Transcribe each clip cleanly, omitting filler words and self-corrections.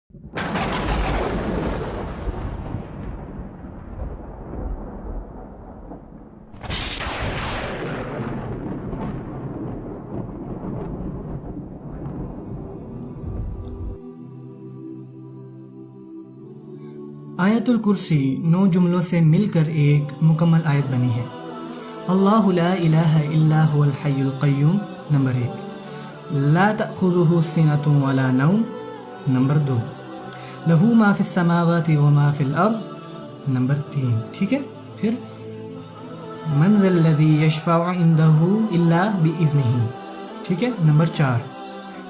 آیت الکرسی 9 جملوں سے مل کر ایک مکمل آیت بنی ہے۔ اللہ لا الہ الا هو الحی القیوم نمبر 1، لا تأخذہ سنۃ ولا نوم نمبر 2، لہ ما فی السماوات وما فی الارض نمبر 3، ٹھیک ہے۔ پھر من ذا الذی یشفع عندہ الا بإذنہ، ٹھیک ہے، نمبر 4،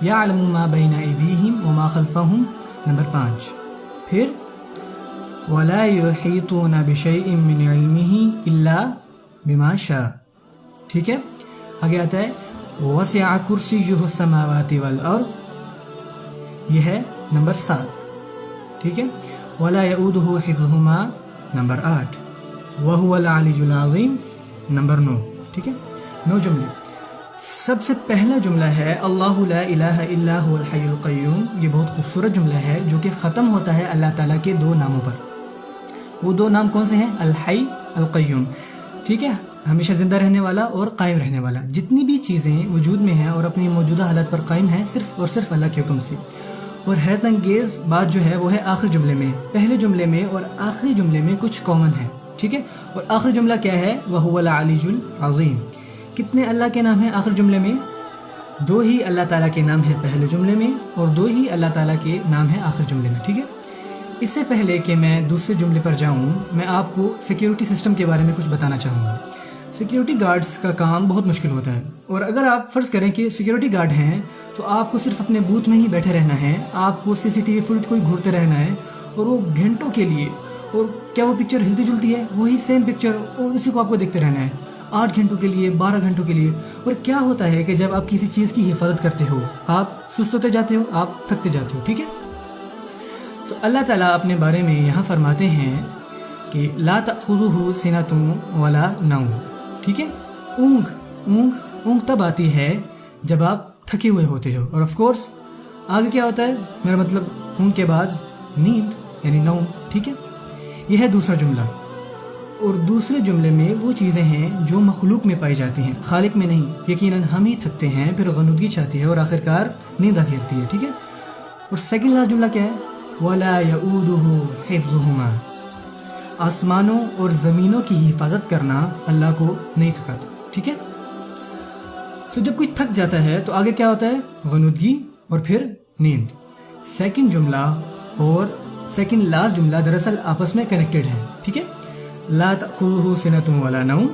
یعلم ما بین ایدیہم وما خلفہم نمبر 5، پھر وَلَا يُحِيطُونَ بِشَيْءٍ مِّنْ عِلْمِهِ إِلَّا بِمَا شَاءَ، ٹھیک ہے۔ آگے آتا ہے وَسِعَ كُرْسِيُّهُ السَّمَاوَاتِ وَالْأَرْضِ، یہ ہے نمبر 7، ٹھیک ہے۔ وَلَا يَئُودُهُ حِفْظُهُمَا نمبر 8، وَهُوَ الْعَلِيُّ الْعَظِيمُ نمبر 9، ٹھیک ہے۔ 9 جملے۔ سب سے پہلا جملہ ہے اللہ لا الہ الا هو الحی القیوم، یہ بہت خوبصورت جملہ ہے جو کہ ختم ہوتا ہے اللہ تعالیٰ کے 2 ناموں پر۔ وہ 2 نام کون سے ہیں؟ الحی، القیوم، ٹھیک ہے، ہمیشہ زندہ رہنے والا اور قائم رہنے والا۔ جتنی بھی چیزیں وجود میں ہیں اور اپنی موجودہ حالت پر قائم ہیں صرف اور صرف اللہ کے حکم سے۔ اور حیرت انگیز بات جو ہے وہ ہے آخری جملے میں، پہلے جملے میں اور آخری جملے میں کچھ کامن ہے، ٹھیک ہے۔ اور آخری جملہ کیا ہے؟ وَهُوَ الْعَلِيُّ الْعَظِيمُ۔ کتنے اللہ کے نام ہیں آخری جملے میں؟ 2 ہی اللہ تعالیٰ کے نام ہیں پہلے جملے میں اور 2 ہی اللہ تعالیٰ کے نام ہیں آخری جملے میں، ٹھیک ہے۔ اس سے پہلے کہ میں دوسرے جملے پر جاؤں، میں آپ کو سیکیورٹی سسٹم کے بارے میں کچھ بتانا چاہوں گا۔ سیکیورٹی گارڈز کا کام بہت مشکل ہوتا ہے، اور اگر آپ فرض کریں کہ سیکیورٹی گارڈ ہیں تو آپ کو صرف اپنے بوتھ میں ہی بیٹھے رہنا ہے، آپ کو CCTV فوٹیج کو ہی گھورتے رہنا ہے، اور وہ گھنٹوں کے لیے، اور کیا وہ پکچر ہلتی جلتی ہے؟ وہی سیم پکچر، اور اسی کو آپ کو دیکھتے رہنا ہے 8 گھنٹوں کے لیے، 12 گھنٹوں کے لیے۔ اور کیا ہوتا ہے کہ جب آپ کسی چیز کی حفاظت کرتے ہو آپ سست ہوتے جاتے ہو، آپ تھکتے جاتے ہو، ٹھیک ہے۔ سو اللہ تعالیٰ اپنے بارے میں یہاں فرماتے ہیں کہ لا تأخذہ سنۃ ولا نوم، ٹھیک ہے۔ اونگ تب آتی ہے جب آپ تھکے ہوئے ہوتے ہو، اور آف کورس آگے کیا ہوتا ہے؟ میرا مطلب اونگ کے بعد نیند یعنی نوم، ٹھیک ہے۔ یہ ہے دوسرا جملہ۔ اور دوسرے جملے میں وہ چیزیں ہیں جو مخلوق میں پائی جاتی ہیں، خالق میں نہیں۔ یقیناً ہم ہی تھکتے ہیں، پھر غنودگی چاہتی ہے اور آخرکار نیند آ گھیرتی ہے، ٹھیک ہے۔ اور سیکنڈ لاسٹ جملہ کیا ہے؟ وَلَا يَئُودُهُ حِفْظُهُمَا، آسمانوں اور زمینوں کی حفاظت کرنا اللہ کو نہیں تھکاتا، ٹھیک ہے۔ سو جب کوئی تھک جاتا ہے تو آگے کیا ہوتا ہے؟ غنودگی اور پھر نیند۔ سیکنڈ جملہ اور سیکنڈ لاسٹ جملہ دراصل آپس میں کنیکٹڈ ہیں، ٹھیک ہے۔ لا تأخذہ سنۃ ولا نوم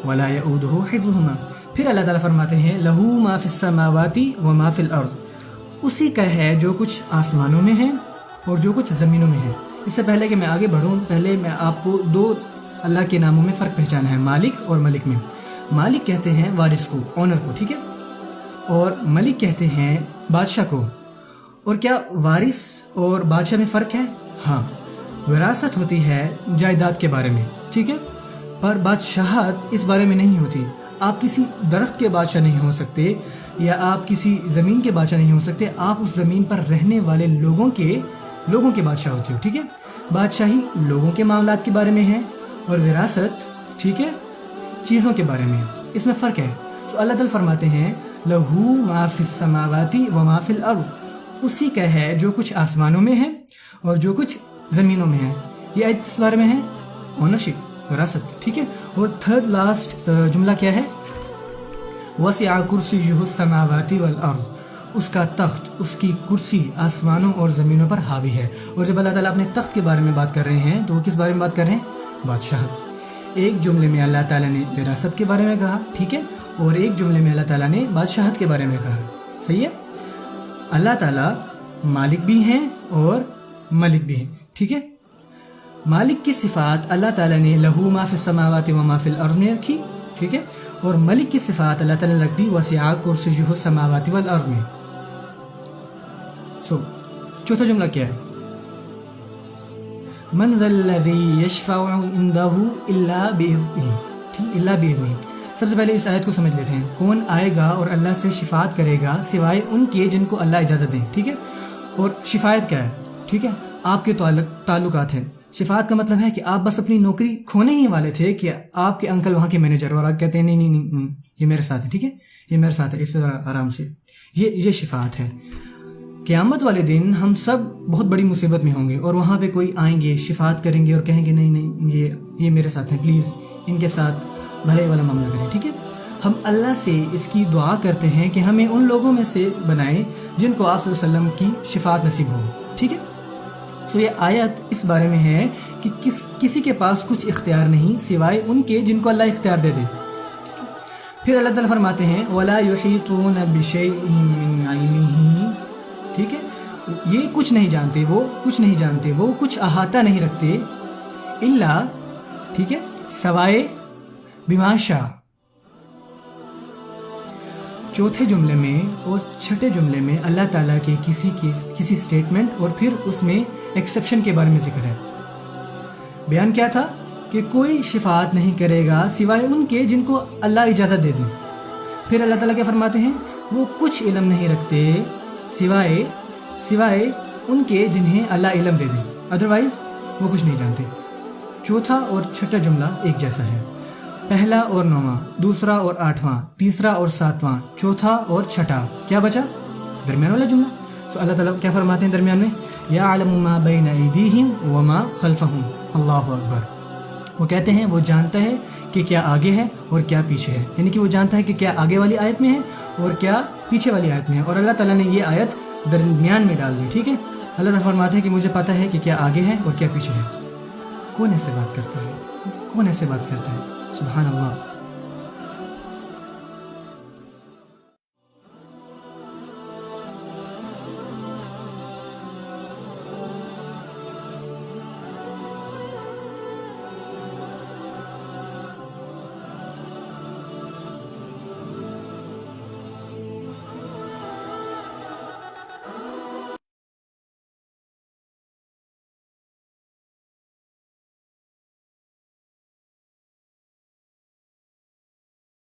ولا یؤودہ حفظہما۔ پھر اللہ تعالیٰ فرماتے ہیں لہ ما فی السماوات وما فی الارض، اسی کا ہے جو کچھ آسمانوں میں ہے اور جو کچھ زمینوں میں ہے۔ اس سے پہلے کہ میں آگے بڑھوں، پہلے میں آپ کو 2 اللہ کے ناموں میں فرق پہچانا ہے، مالک اور ملک میں۔ مالک کہتے ہیں وارث کو، اونر کو، ٹھیک ہے، اور ملک کہتے ہیں بادشاہ کو۔ اور کیا وارث اور بادشاہ میں فرق ہے؟ ہاں، وراثت ہوتی ہے جائیداد کے بارے میں، ٹھیک ہے، پر بادشاہت اس بارے میں نہیں ہوتی۔ آپ کسی درخت کے بادشاہ نہیں ہو سکتے، یا آپ کسی زمین کے بادشاہ نہیں ہو سکتے، آپ اس زمین پر رہنے والے لوگوں کے بادشاہ ہوتے ہو، ٹھیک ہے۔ بادشاہی لوگوں کے معاملات کے بارے میں ہے، اور وراثت، ٹھیک ہے، چیزوں کے بارے میں ہے، اس میں فرق ہے۔ تو اللہ تعالیٰ فرماتے ہیں لہ ما فی السماوات وما فی الارض، اسی کا ہے جو کچھ آسمانوں میں ہے اور جو کچھ زمینوں میں ہے۔ یہ آیت اس بارے میں ہے اونرشپ، وراثت، ٹھیک ہے۔ اور تھرڈ لاسٹ جملہ کیا ہے؟ وسع کرسیہ السماوات والارض، اس کا تخت، اس کی کرسی آسمانوں اور زمینوں پر حاوی ہے۔ اور جب اللہ تعالیٰ اپنے تخت کے بارے میں بات کر رہے ہیں تو وہ کس بارے میں بات کر رہے ہیں؟ بادشاہت۔ ایک جملے میں اللہ تعالیٰ نے وراثت کے بارے میں کہا، ٹھیک ہے، اور ایک جملے میں اللہ تعالیٰ نے بادشاہت کے بارے میں کہا، صحیح ہے۔ اللہ تعالیٰ مالک بھی ہیں اور ملک بھی ہیں، ٹھیک ہے۔ مالک کی صفات اللہ تعالیٰ نے لہ ما فی السماوات وما فی الارض میں رکھی، ٹھیک ہے، اور ملک کی صفات اللہ تعالیٰ نے رکھ دی وسع کرسیہ السماوات والارض میں۔ چوتھا جملہ کیا ہے؟ من ذا الذی یشفع عندہ الا باذنہ۔ سب سے پہلے اس آیت کو سمجھ لیتے ہیں، کون آئے گا اور اللہ سے شفاعت کرے گا سوائے ان کے جن کو اللہ اجازت دیں، ٹھیک ہے۔ اور شفاعت کیا ہے؟ ٹھیک ہے، آپ کے تعلقات ہیں. شفاعت کا مطلب ہے کہ آپ بس اپنی نوکری کھونے ہی والے تھے کہ آپ کے انکل وہاں کے مینیجر، اور آپ کہتے ہیں نہیں یہ میرے ساتھ ہے. ٹھیک ہے، یہ میرے ساتھ ہے، اس پہ ذرا آرام سے. یہ شفاعت ہے. قیامت والے دن ہم سب بہت بڑی مصیبت میں ہوں گے، اور وہاں پہ کوئی آئیں گے، شفاعت کریں گے اور کہیں گے نہیں یہ میرے ساتھ ہیں، پلیز ان کے ساتھ بھلے والا معاملہ کریں. ٹھیک ہے، ہم اللہ سے اس کی دعا کرتے ہیں کہ ہمیں ان لوگوں میں سے بنائیں جن کو آپ صلی اللہ علیہ وسلم کی شفاعت نصیب ہو. ٹھیک ہے، سو یہ آیت اس بارے میں ہے کہ کسی کے پاس کچھ اختیار نہیں سوائے ان کے جن کو اللہ اختیار دے دے. پھر اللہ تعالیٰ فرماتے ہیں وَلَا يُحِيطُونَ بِشَيْءٍ مِّنْ عِلْمِهِ. ٹھیک ہے، یہ کچھ نہیں جانتے، وہ کچھ احاطہ نہیں رکھتے الا، ٹھیک ہے، سوائے بما شاء. چوتھے جملے میں اور چھٹے جملے میں اللہ تعالیٰ کے کسی سٹیٹمنٹ اور پھر اس میں ایکسیپشن کے بارے میں ذکر ہے. بیان کیا تھا کہ کوئی شفاعت نہیں کرے گا سوائے ان کے جن کو اللہ اجازت دے دیں. پھر اللہ تعالیٰ کیا فرماتے ہیں، وہ کچھ علم نہیں رکھتے سوائے ان کے جنہیں اللہ علم دے دیں، ادروائز وہ کچھ نہیں جانتے. چوتھا اور چھٹا جملہ ایک جیسا ہے، پہلا اور 9واں، دوسرا اور 8واں، تیسرا اور 7واں، چوتھا اور چھٹا. کیا بچا؟ درمیان والا جملہ. سو اللہ تعالیٰ کیا فرماتے ہیں درمیان میں، یعلم ما بین ایدیہم وما خلفہم. اللہ اکبر. وہ کہتے ہیں وہ جانتا ہے کہ کیا آگے ہے اور کیا پیچھے ہے، یعنی کہ وہ جانتا ہے کہ کیا آگے والی آیت میں ہے اور کیا پیچھے والی آیت میں ہے، اور اللہ تعالیٰ نے یہ آیت درمیان میں ڈال دی. ٹھیک ہے، اللہ تعالیٰ فرماتے ہیں کہ مجھے پتہ ہے کہ کیا آگے ہے اور کیا پیچھے ہے. کون ایسے بات کرتا ہے؟ سبحان اللہ.